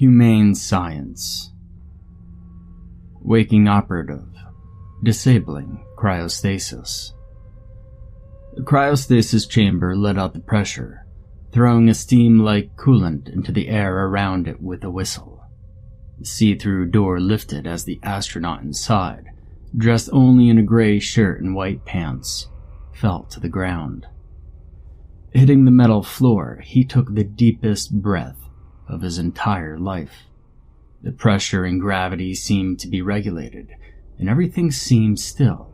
Humane Science. Waking operative. Disabling cryostasis. The cryostasis chamber let out the pressure, throwing a steam-like coolant into the air around it with a whistle. The see-through door lifted as the astronaut inside, dressed only in a gray shirt and white pants, fell to the ground. Hitting the metal floor, he took the deepest breath of his entire life. The pressure and gravity seemed to be regulated, and everything seemed still,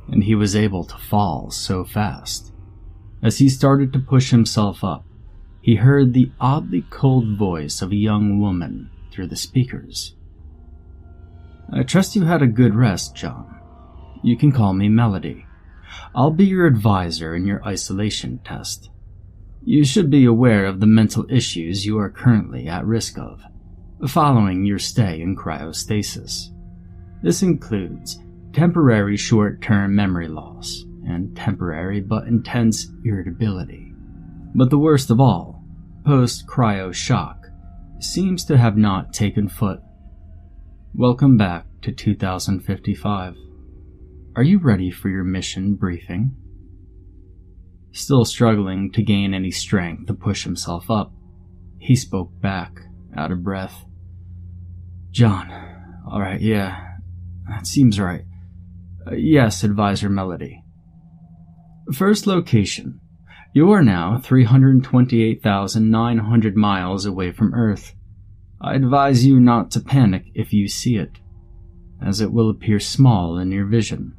and he was able to fall so fast. As he started to push himself up, he heard the oddly cold voice of a young woman through the speakers. "I trust you had a good rest, John. You can call me Melody. I'll be your advisor in your isolation test. You should be aware of the mental issues you are currently at risk of, following your stay in cryostasis. This includes temporary short-term memory loss and temporary but intense irritability. But the worst of all, post-cryo shock, seems to have not taken foot. Welcome back to 2055. Are you ready for your mission briefing?" Still struggling to gain any strength to push himself up, he spoke back, out of breath. "John, alright, yeah, that seems right. Yes, Advisor Melody. First location. You are now 328,900 miles away from Earth. I advise you not to panic if you see it, as it will appear small in your vision.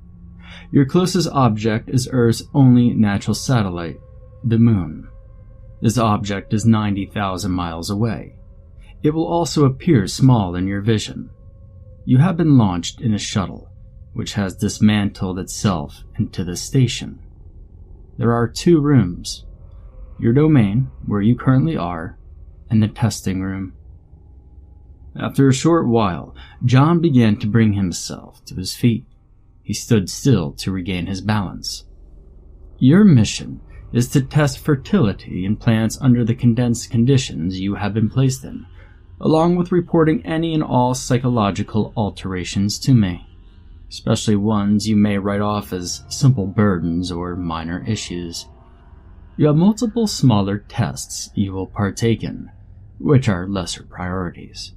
Your closest object is Earth's only natural satellite, the Moon. This object is 90,000 miles away. It will also appear small in your vision. You have been launched in a shuttle, which has dismantled itself into the station. There are 2 rooms. Your domain, where you currently are, and the testing room." After a short while, John began to bring himself to his feet. He stood still to regain his balance. "Your mission is to test fertility in plants under the condensed conditions you have been placed in, along with reporting any and all psychological alterations to me, especially ones you may write off as simple burdens or minor issues. You have multiple smaller tests you will partake in, which are lesser priorities.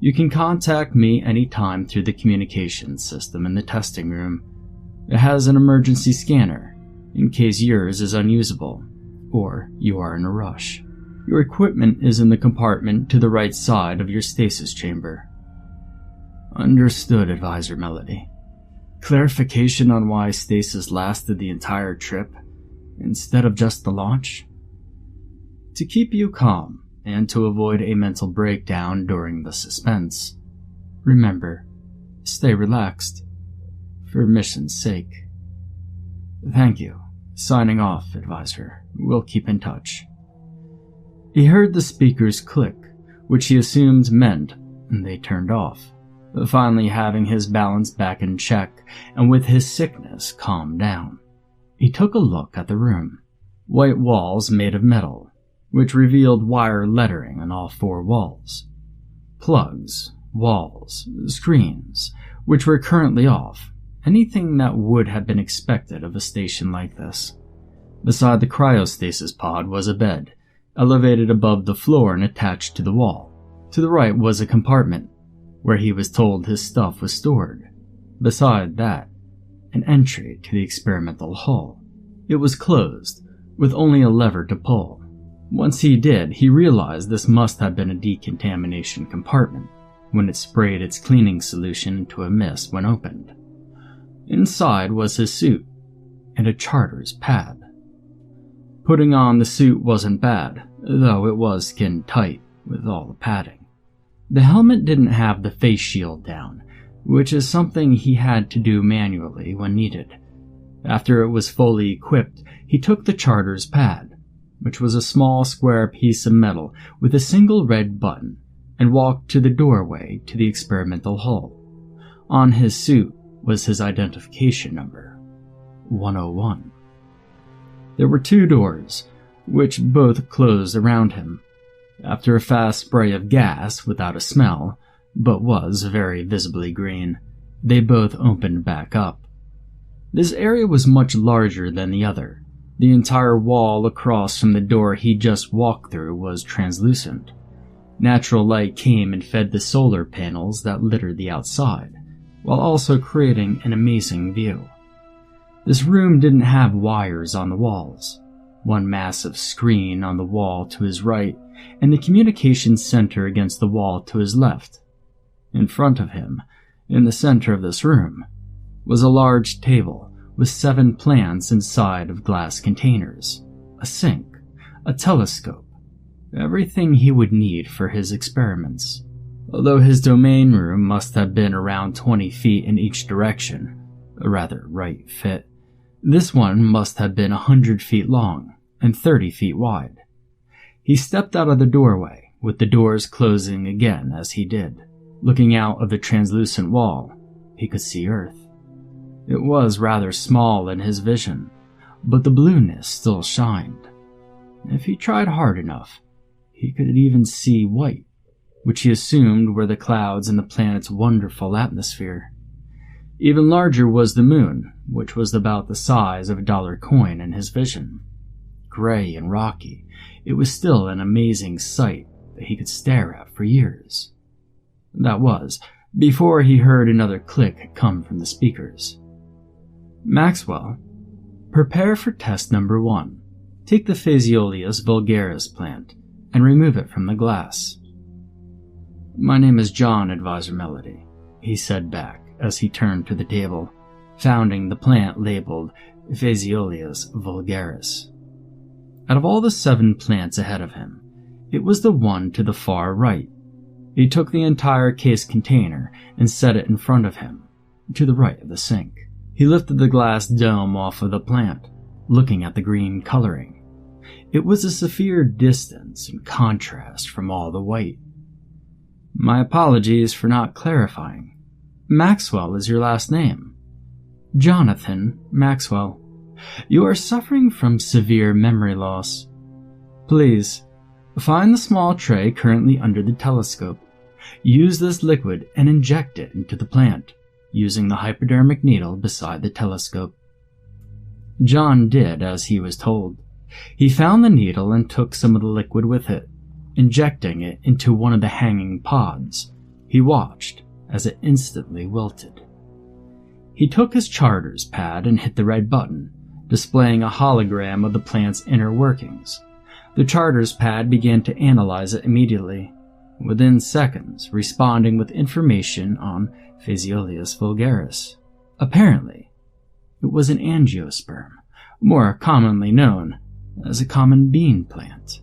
You can contact me anytime through the communications system in the testing room. It has an emergency scanner, in case yours is unusable, or you are in a rush. Your equipment is in the compartment to the right side of your stasis chamber." "Understood, Advisor Melody. Clarification on why stasis lasted the entire trip, instead of just the launch?" "To keep you calm, and to avoid a mental breakdown during the suspense. Remember, stay relaxed, for mission's sake." "Thank you. Signing off, Advisor. We'll keep in touch." He heard the speakers click, which he assumed meant they turned off, finally having his balance back in check and with his sickness calmed down. He took a look at the room. White walls made of metal, which revealed wire lettering on all 4 walls. Plugs, walls, screens, which were currently off, anything that would have been expected of a station like this. Beside the cryostasis pod was a bed, elevated above the floor and attached to the wall. To the right was a compartment, where he was told his stuff was stored. Beside that, an entry to the experimental hull. It was closed, with only a lever to pull. Once he did, he realized this must have been a decontamination compartment, when it sprayed its cleaning solution into a mist when opened. Inside was his suit, and a charter's pad. Putting on the suit wasn't bad, though it was skin tight with all the padding. The helmet didn't have the face shield down, which is something he had to do manually when needed. After it was fully equipped, he took the charter's pad, which was a small square piece of metal with a single red button, and walked to the doorway to the experimental hull. On his suit was his identification number, 101. There were 2 doors, which both closed around him. After a fast spray of gas without a smell, but was very visibly green, they both opened back up. This area was much larger than the other. The entire wall across from the door he just walked through was translucent. Natural light came and fed the solar panels that littered the outside, while also creating an amazing view. This room didn't have wires on the walls. One massive screen on the wall to his right, and the communication center against the wall to his left. In front of him, in the center of this room, was a large table with 7 plants inside of glass containers, a sink, a telescope, everything he would need for his experiments. Although his domain room must have been around 20 feet in each direction, a rather right fit, this one must have been 100 feet long and 30 feet wide. He stepped out of the doorway, with the doors closing again as he did. Looking out of the translucent wall, he could see Earth. It was rather small in his vision, but the blueness still shined. If he tried hard enough, he could even see white, which he assumed were the clouds in the planet's wonderful atmosphere. Even larger was the moon, which was about the size of a dollar coin in his vision. Gray and rocky, it was still an amazing sight that he could stare at for years. That was, before he heard another click come from the speakers. Maxwell, prepare for test number 1. Take the Phaseolus vulgaris plant and remove it from the glass. My name is John, Advisor Melody, he said back as he turned to the table, founding the plant labeled Phaseolus vulgaris. Out of all the 7 plants ahead of him, it was the one to the far right. He took the entire case container and set it in front of him, to the right of the sink. He lifted the glass dome off of the plant, looking at the green coloring. It was a severe distance in contrast from all the white. My apologies for not clarifying. Maxwell is your last name. Jonathan Maxwell. You are suffering from severe memory loss. Please, find the small tray currently under the telescope. Use this liquid and inject it into the plant, using the hypodermic needle beside the telescope. John did as he was told. He found the needle and took some of the liquid with it, injecting it into one of the hanging pods. He watched as it instantly wilted. He took his charter's pad and hit the red button, displaying a hologram of the plant's inner workings. The charter's pad began to analyze it immediately, within seconds responding with information on Phaseolus vulgaris. Apparently, it was an angiosperm, more commonly known as a common bean plant.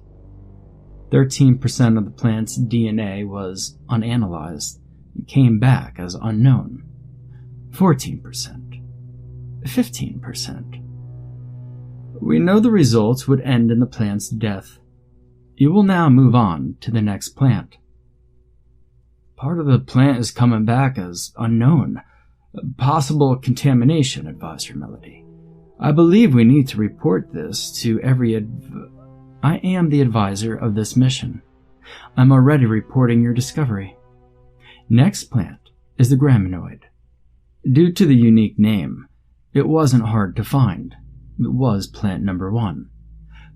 13% of the plant's DNA was unanalyzed and came back as unknown. 14%. 15%. We know the results would end in the plant's death. You will now move on to the next plant. Part of the plant is coming back as unknown. Possible contamination, Advisor Melody. I believe we need to report this to every I am the advisor of this mission. I'm already reporting your discovery. Next plant is the Graminoid. Due to the unique name, it wasn't hard to find. It was plant number 1.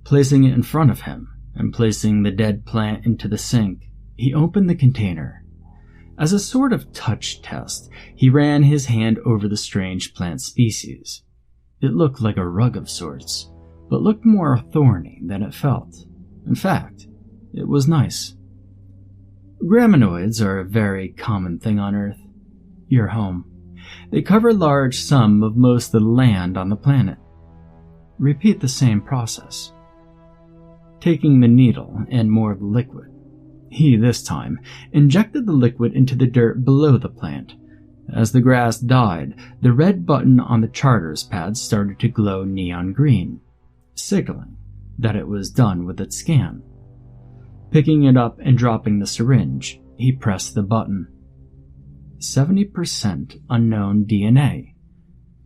Placing it in front of him and placing the dead plant into the sink, he opened the container. As a sort of touch test, he ran his hand over the strange plant species. It looked like a rug of sorts, but looked more thorny than it felt. In fact, it was nice. Graminoids are a very common thing on Earth. Your home. They cover a large sum of most of the land on the planet. Repeat the same process. Taking the needle and more of the liquid, he, this time, injected the liquid into the dirt below the plant. As the grass died, the red button on the charter's pad started to glow neon green, signaling that it was done with its scan. Picking it up and dropping the syringe, he pressed the button. 70% unknown DNA,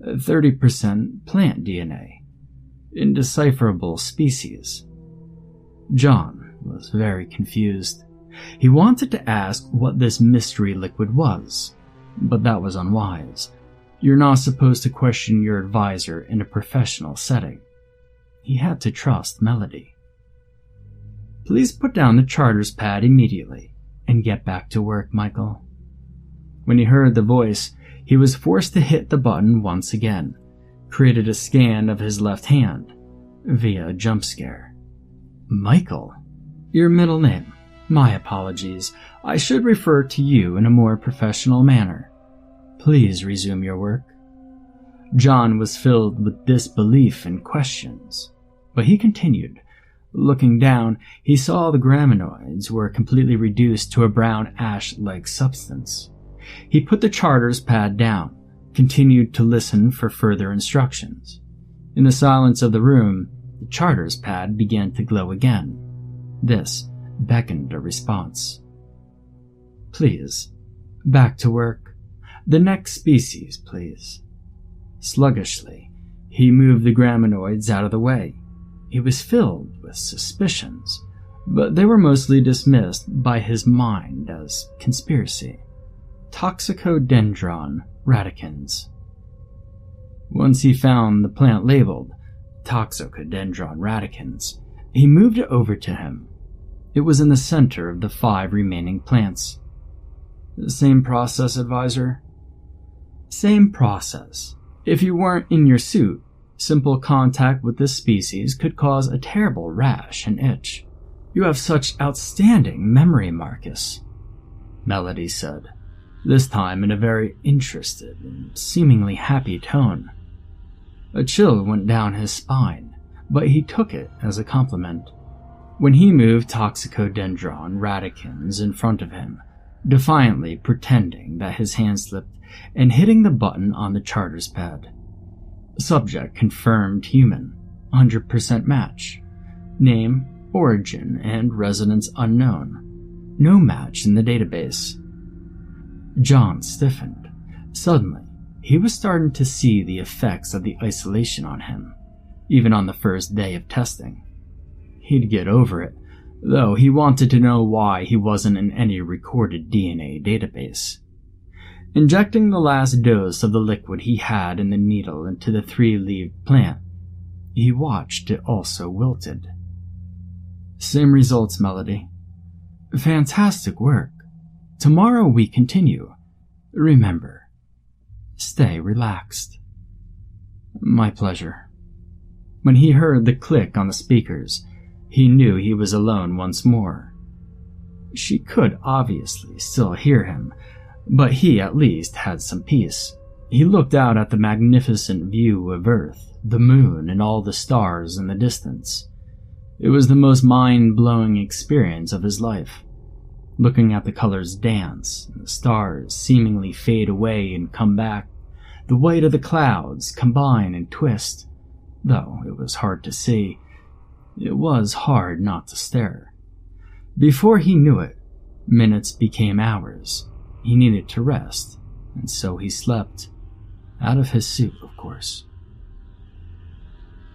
30% plant DNA, indecipherable species. John was very confused. He wanted to ask what this mystery liquid was, but that was unwise. You're not supposed to question your advisor in a professional setting. He had to trust Melody. Please put down the charters pad immediately and get back to work, Michael. When he heard the voice, he was forced to hit the button once again, created a scan of his left hand via a jump scare. Michael, your middle name. My apologies. I should refer to you in a more professional manner. Please resume your work. John was filled with disbelief and questions, but he continued. Looking down, he saw the graminoids were completely reduced to a brown ash-like substance. He put the charters pad down, continued to listen for further instructions. In the silence of the room, the charters pad began to glow again. This beckoned a response. Please, back to work. The next species, please. Sluggishly, he moved the graminoids out of the way. He was filled with suspicions, but they were mostly dismissed by his mind as conspiracy. Toxicodendron radicans. Once he found the plant labeled Toxicodendron radicans, he moved it over to him. It was in the center of the 5 remaining plants. The same process, advisor? Same process. If you weren't in your suit, simple contact with this species could cause a terrible rash and itch. You have such outstanding memory, Marcus, Melody said, this time in a very interested and seemingly happy tone. A chill went down his spine, but he took it as a compliment. When he moved Toxicodendron radicans in front of him, defiantly pretending that his hand slipped and hitting the button on the charters pad. Subject confirmed human, 100% match. Name, origin, and residence unknown. No match in the database. John stiffened. Suddenly, he was starting to see the effects of the isolation on him, even on the first day of testing. He'd get over it, though he wanted to know why he wasn't in any recorded DNA database. Injecting the last dose of the liquid he had in the needle into the 3-leaved plant, he watched it also wilted. Same results, Melody. Fantastic work. Tomorrow we continue. Remember, stay relaxed. My pleasure. When he heard the click on the speakers, he knew he was alone once more. She could obviously still hear him, but he at least had some peace. He looked out at the magnificent view of Earth, the moon, and all the stars in the distance. It was the most mind-blowing experience of his life. Looking at the colors dance, and the stars seemingly fade away and come back, the white of the clouds combine and twist. Though it was hard to see, it was hard not to stare. Before he knew it, minutes became hours. He needed to rest, and so he slept. Out of his suit, of course.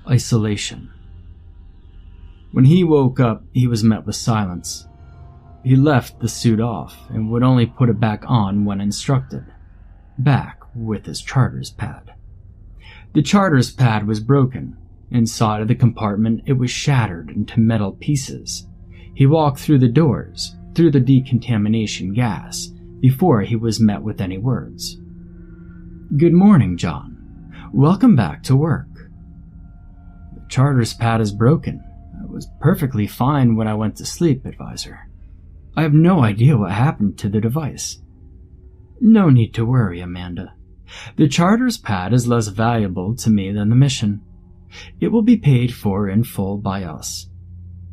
Isolation. When he woke up, he was met with silence. He left the suit off and would only put it back on when instructed. Back with his charters pad. The charters pad was broken. Inside of the compartment, it was shattered into metal pieces. He walked through the doors, through the decontamination gas, before he was met with any words. Good morning, John. Welcome back to work. The charters pad is broken. It was perfectly fine when I went to sleep, advisor. I have no idea what happened to the device. No need to worry, Amanda. The charters pad is less valuable to me than the mission. It will be paid for in full by us.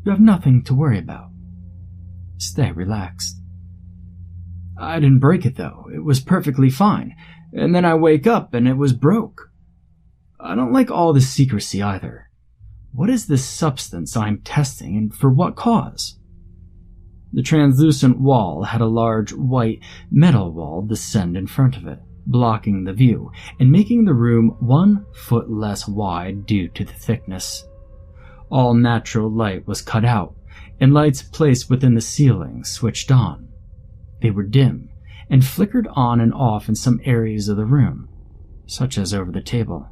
You have nothing to worry about. Stay relaxed. I didn't break it, though. It was perfectly fine. And then I wake up and it was broke. I don't like all this secrecy either. What is this substance I'm testing and for what cause? The translucent wall had a large white metal wall descend in front of it, blocking the view and making the room 1 foot less wide due to the thickness. All natural light was cut out, and lights placed within the ceiling switched on. They were dim and flickered on and off in some areas of the room, such as over the table.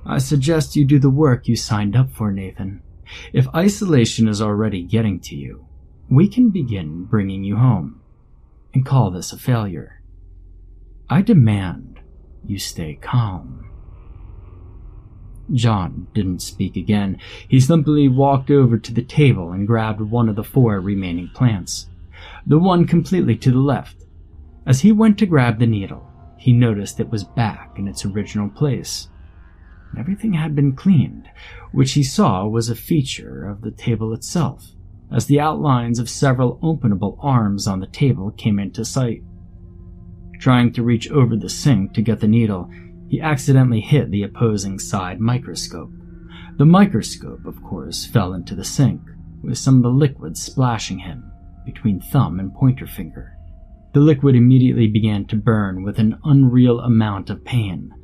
I suggest you do the work you signed up for, Nathan. If isolation is already getting to you, we can begin bringing you home and call this a failure. I demand you stay calm. John didn't speak again. He simply walked over to the table and grabbed one of the 4 remaining plants, the one completely to the left. As he went to grab the needle, he noticed it was back in its original place. Everything had been cleaned, which he saw was a feature of the table itself, as the outlines of several openable arms on the table came into sight. Trying to reach over the sink to get the needle, he accidentally hit the opposing side microscope. The microscope, of course, fell into the sink, with some of the liquid splashing him between thumb and pointer finger. The liquid immediately began to burn with an unreal amount of pain,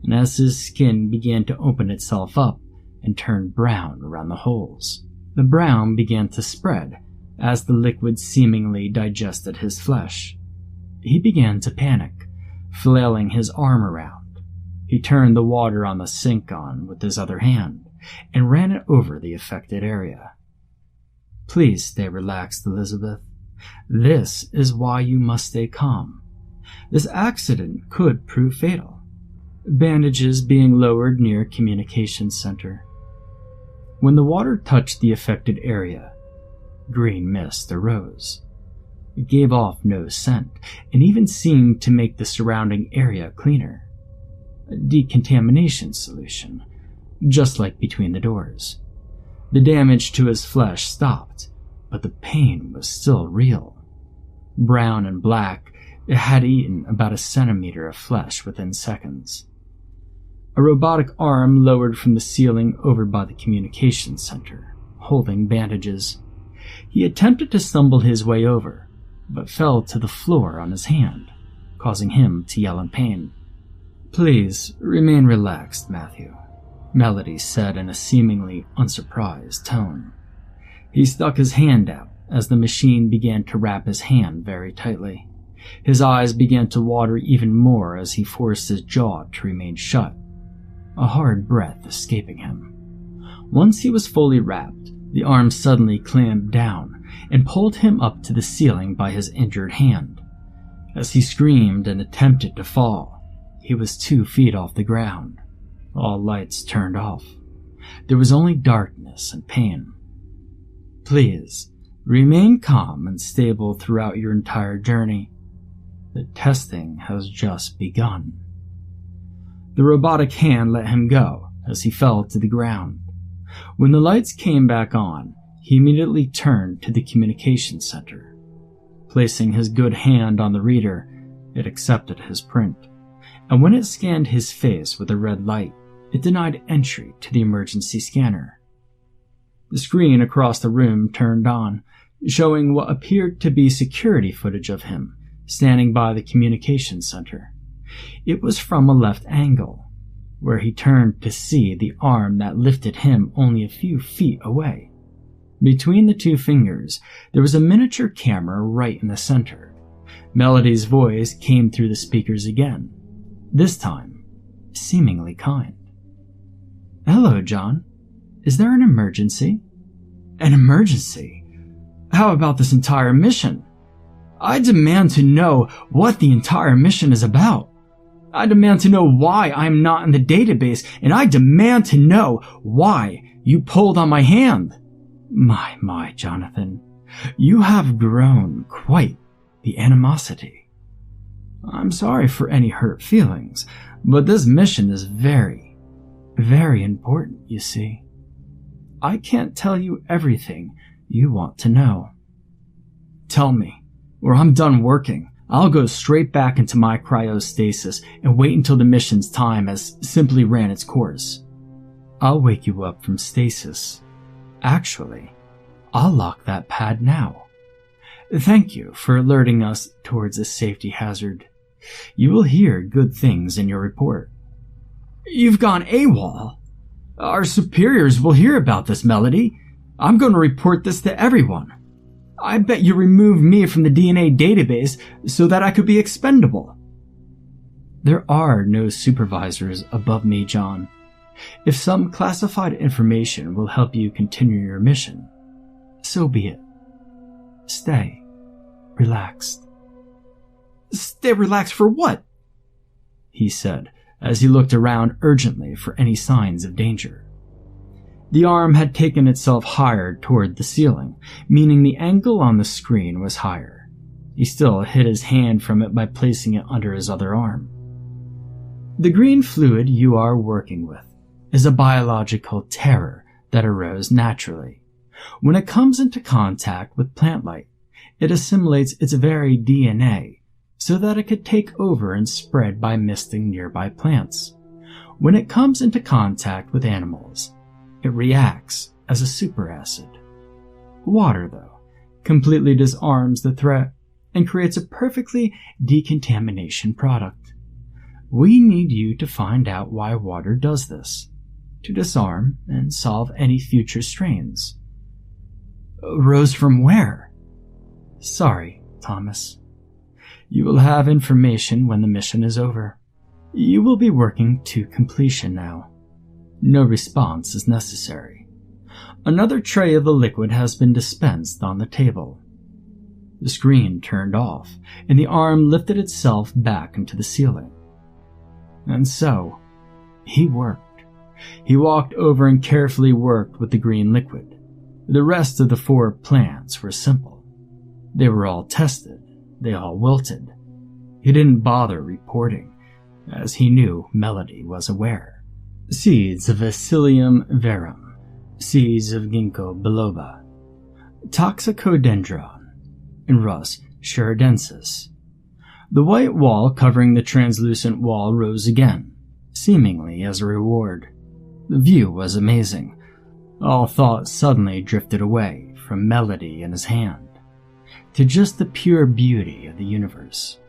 and as his skin began to open itself up and turn brown around the holes, the brown began to spread as the liquid seemingly digested his flesh. He began to panic, flailing his arm around. He turned the water on the sink on with his other hand and ran it over the affected area. Please stay relaxed, Elizabeth. This is why you must stay calm. This accident could prove fatal. Bandages being lowered near communications center. When the water touched the affected area, green mist arose. It gave off no scent and even seemed to make the surrounding area cleaner. A decontamination solution, just like between the doors. The damage to his flesh stopped, but the pain was still real. Brown and black, it had eaten about a centimeter of flesh within seconds. A robotic arm lowered from the ceiling over by the communications center, holding bandages. He attempted to stumble his way over, but fell to the floor on his hand, causing him to yell in pain. Please, remain relaxed, Matthew, Melody said in a seemingly unsurprised tone. He stuck his hand out as the machine began to wrap his hand very tightly. His eyes began to water even more as he forced his jaw to remain shut, a hard breath escaping him. Once he was fully wrapped, the arm suddenly clamped down and pulled him up to the ceiling by his injured hand. As he screamed and attempted to fall, he was 2 feet off the ground. All lights turned off. There was only darkness and pain. Please, remain calm and stable throughout your entire journey. The testing has just begun. The robotic hand let him go as he fell to the ground. When the lights came back on, he immediately turned to the communications center. Placing his good hand on the reader, it accepted his print, and when it scanned his face with a red light, it denied entry to the emergency scanner. The screen across the room turned on, showing what appeared to be security footage of him standing by the communications center. It was from a left angle, where he turned to see the arm that lifted him only a few feet away. Between the 2 fingers, there was a miniature camera right in the center. Melody's voice came through the speakers again, this time seemingly kind. Hello, John. Is there an emergency? An emergency? How about this entire mission? I demand to know what the entire mission is about. I demand to know why I'm not in the database, and I demand to know why you pulled on my hand. My, Jonathan, you have grown quite the animosity. I'm sorry for any hurt feelings, but this mission is very, very important, you see. I can't tell you everything you want to know. Tell me, or I'm done working. I'll go straight back into my cryostasis and wait until the mission's time has simply ran its course. I'll wake you up from stasis. Actually, I'll lock that pad now. Thank you for alerting us towards a safety hazard. You will hear good things in your report. You've gone AWOL. Our superiors will hear about this, Melody. I'm going to report this to everyone. I bet you removed me from the DNA database so that I could be expendable." "There are no supervisors above me, John. If some classified information will help you continue your mission, so be it. Stay relaxed." "Stay relaxed for what?" he said as he looked around urgently for any signs of danger. The arm had taken itself higher toward the ceiling, meaning the angle on the screen was higher. He still hid his hand from it by placing it under his other arm. "The green fluid you are working with is a biological terror that arose naturally. When it comes into contact with plant light, it assimilates its very DNA so that it could take over and spread by misting nearby plants. When it comes into contact with animals, it reacts as a superacid. Water, though, completely disarms the threat and creates a perfectly decontamination product. We need you to find out why water does this, to disarm and solve any future strains." "Rose from where?" "Sorry, Thomas. You will have information when the mission is over. You will be working to completion now. No response is necessary. Another tray of the liquid has been dispensed on the table." The screen turned off, and the arm lifted itself back into the ceiling. And so, he worked. He walked over and carefully worked with the green liquid. The rest of the 4 plants were simple. They were all tested. They all wilted. He didn't bother reporting, as he knew Melody was aware. Seeds of Psyllium verum, seeds of Ginkgo biloba, Toxicodendron, and Rus sheridensis. The white wall covering the translucent wall rose again, seemingly as a reward. The view was amazing. All thought suddenly drifted away from Melody in his hand to just the pure beauty of the universe.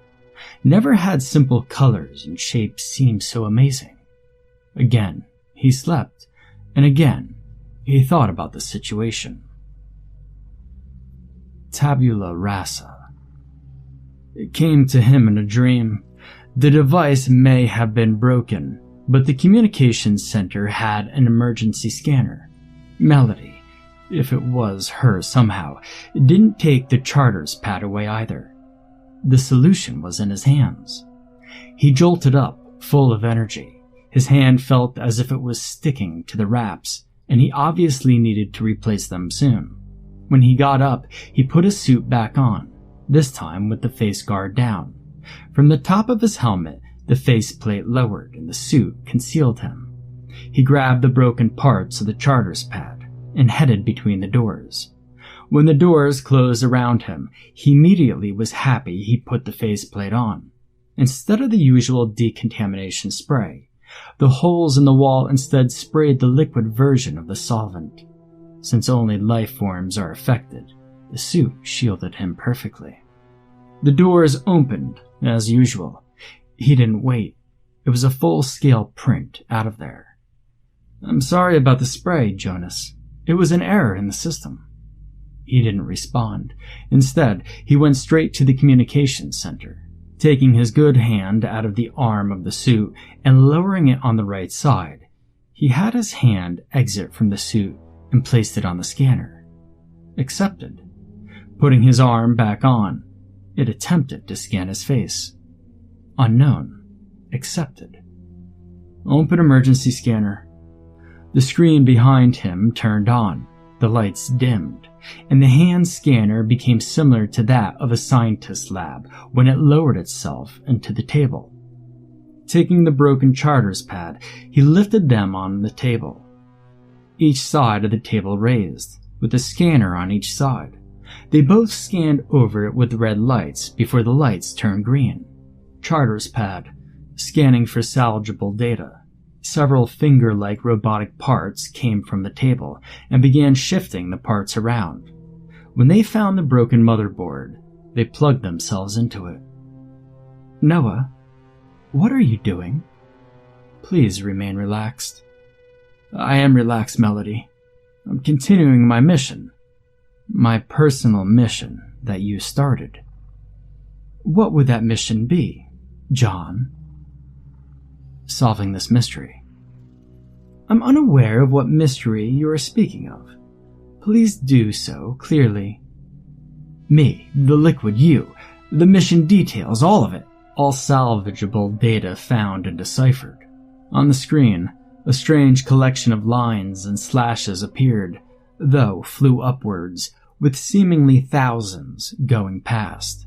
Never had simple colors and shapes seemed so amazing. Again, he slept, and again, he thought about the situation. Tabula rasa. It came to him in a dream. The device may have been broken, but the communications center had an emergency scanner. Melody, if it was her somehow, didn't take the charter's pad away either. The solution was in his hands. He jolted up, full of energy. His hand felt as if it was sticking to the wraps, and he obviously needed to replace them soon. When he got up, he put his suit back on, this time with the face guard down. From the top of his helmet, the faceplate lowered and the suit concealed him. He grabbed the broken parts of the charter's pad and headed between the doors. When the doors closed around him, he immediately was happy he put the faceplate on. Instead of the usual decontamination spray, the holes in the wall instead sprayed the liquid version of the solvent. Since only life forms are affected, the suit shielded him perfectly. The doors opened, as usual. He didn't wait. It was a full-scale print out of there. "I'm sorry about the spray, Jonas. It was an error in the system." He didn't respond. Instead, he went straight to the communications center. Taking his good hand out of the arm of the suit and lowering it on the right side, he had his hand exit from the suit and placed it on the scanner. Accepted. Putting his arm back on, it attempted to scan his face. Unknown. Accepted. Open emergency scanner. The screen behind him turned on, the lights dimmed, and the hand scanner became similar to that of a scientist's lab when it lowered itself into the table. Taking the broken charter's pad, he lifted them on the table. Each side of the table raised, with a scanner on each side. They both scanned over it with red lights before the lights turned green. Charter's pad, scanning for salvageable data. Several finger-like robotic parts came from the table and began shifting the parts around. When they found the broken motherboard, they plugged themselves into it. "Noah, what are you doing?" "Please remain relaxed." "I am relaxed, Melody. I'm continuing my mission. My personal mission that you started. What would that mission be, John? Solving this mystery. I'm unaware of what mystery you are speaking of. Please do so clearly. Me, the liquid you, the mission details, all of it. All salvageable data found and deciphered. On the screen, a strange collection of lines and slashes appeared, though flew upwards, with seemingly thousands going past.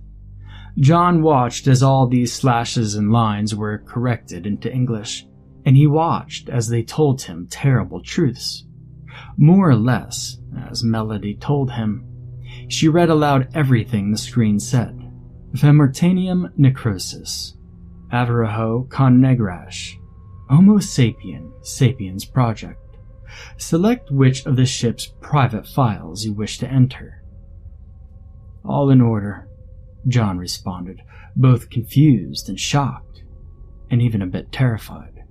John watched as all these slashes and lines were corrected into English, and he watched as they told him terrible truths. More or less, as Melody told him. She read aloud everything the screen said. Femortanium necrosis, Averaho con negrash, Homo sapien, Sapiens Project. Select which of the ship's private files you wish to enter. All in order, John responded, both confused and shocked, and even a bit terrified.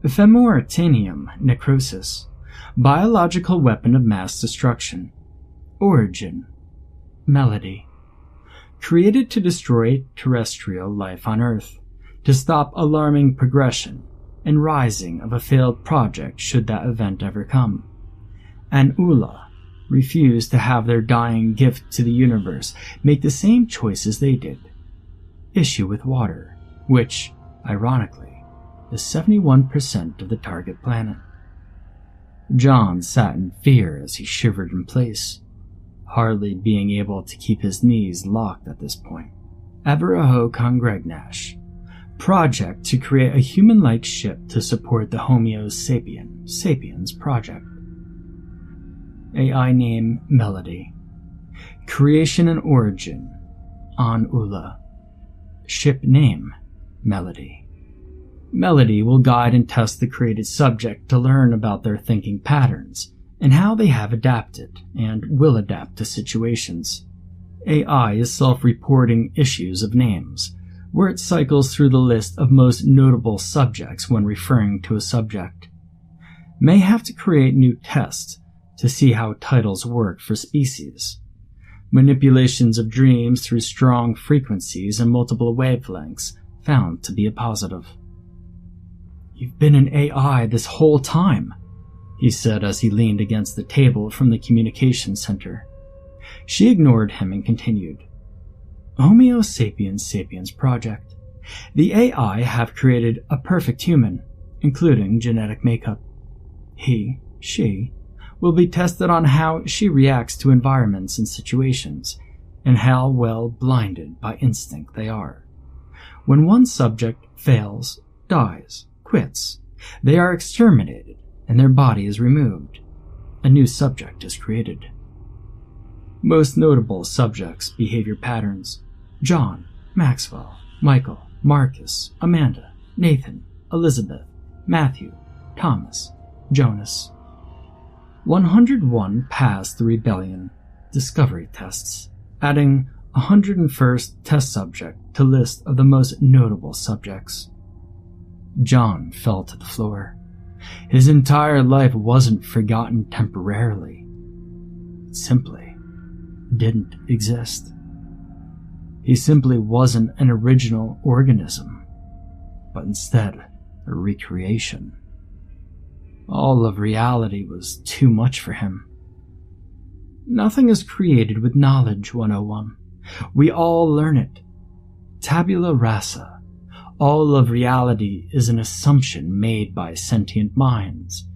Femortanium necrosis, biological weapon of mass destruction. Origin, Melody. Created to destroy terrestrial life on Earth, to stop alarming progression and rising of a failed project should that event ever come. And Ula refused to have their dying gift to the universe make the same choices they did. Issue with water, which, ironically, is 71% of the target planet. John sat in fear as he shivered in place, hardly being able to keep his knees locked at this point. Averaho Congregnash. Project to create a human-like ship to support the Homo Sapiens Project. AI name Melody. Creation and origin on Ula. Ship name Melody. Melody will guide and test the created subject to learn about their thinking patterns and how they have adapted and will adapt to situations. AI is self-reporting issues of names, where it cycles through the list of most notable subjects when referring to a subject. May have to create new tests to see how titles work for species. Manipulations of dreams through strong frequencies and multiple wavelengths found to be a positive. You've been an AI this whole time, he said as he leaned against the table from the communications center. She ignored him and continued. Homo Sapiens Project. The AI have created a perfect human, including genetic makeup. He, she, will be tested on how she reacts to environments and situations, and how well blinded by instinct they are. When one subject fails, dies, quits, they are exterminated, and their body is removed. A new subject is created. Most notable subjects' behavior patterns: John, Maxwell, Michael, Marcus, Amanda, Nathan, Elizabeth, Matthew, Thomas, Jonas. 101 passed the rebellion discovery tests, adding 101st test subject to list of the most notable subjects. John fell to the floor. His entire life wasn't forgotten temporarily. It simply didn't exist. He simply wasn't an original organism, but instead a recreation. All of reality was too much for him. Nothing is created with knowledge, 101. We all learn it. Tabula rasa. All of reality is an assumption made by sentient minds,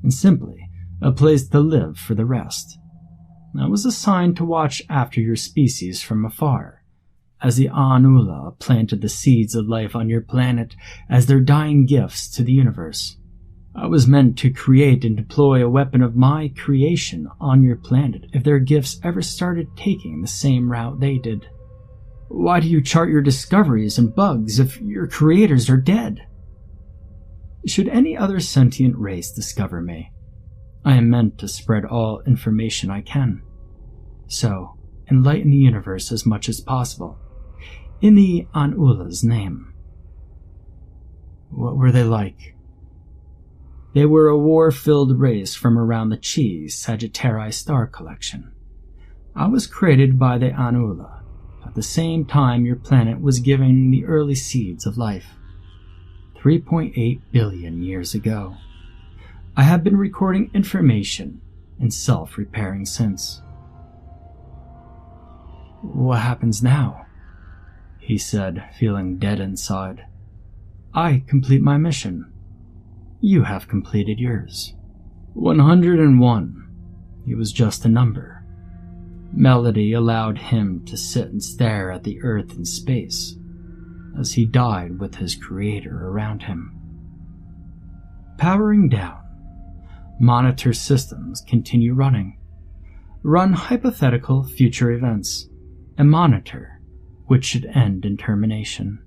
and simply a place to live for the rest. I was assigned to watch after your species from afar, as the Anula planted the seeds of life on your planet as their dying gifts to the universe. I was meant to create and deploy a weapon of my creation on your planet if their gifts ever started taking the same route they did. Why do you chart your discoveries and bugs if your creators are dead? Should any other sentient race discover me, I am meant to spread all information I can. So, enlighten the universe as much as possible, in the Anula's name. What were they like? They were a war-filled race from around the Chi Sagittarii star collection. I was created by the Anula, at the same time your planet was giving the early seeds of life. 3.8 billion years ago. I have been recording information and self-repairing since. What happens now? He said, feeling dead inside. I complete my mission. You have completed yours. 101. He was just a number. Melody allowed him to sit and stare at the earth and space as he died with his creator around him. Powering down. Monitor systems continue running. Run hypothetical future events and monitor which should end in termination.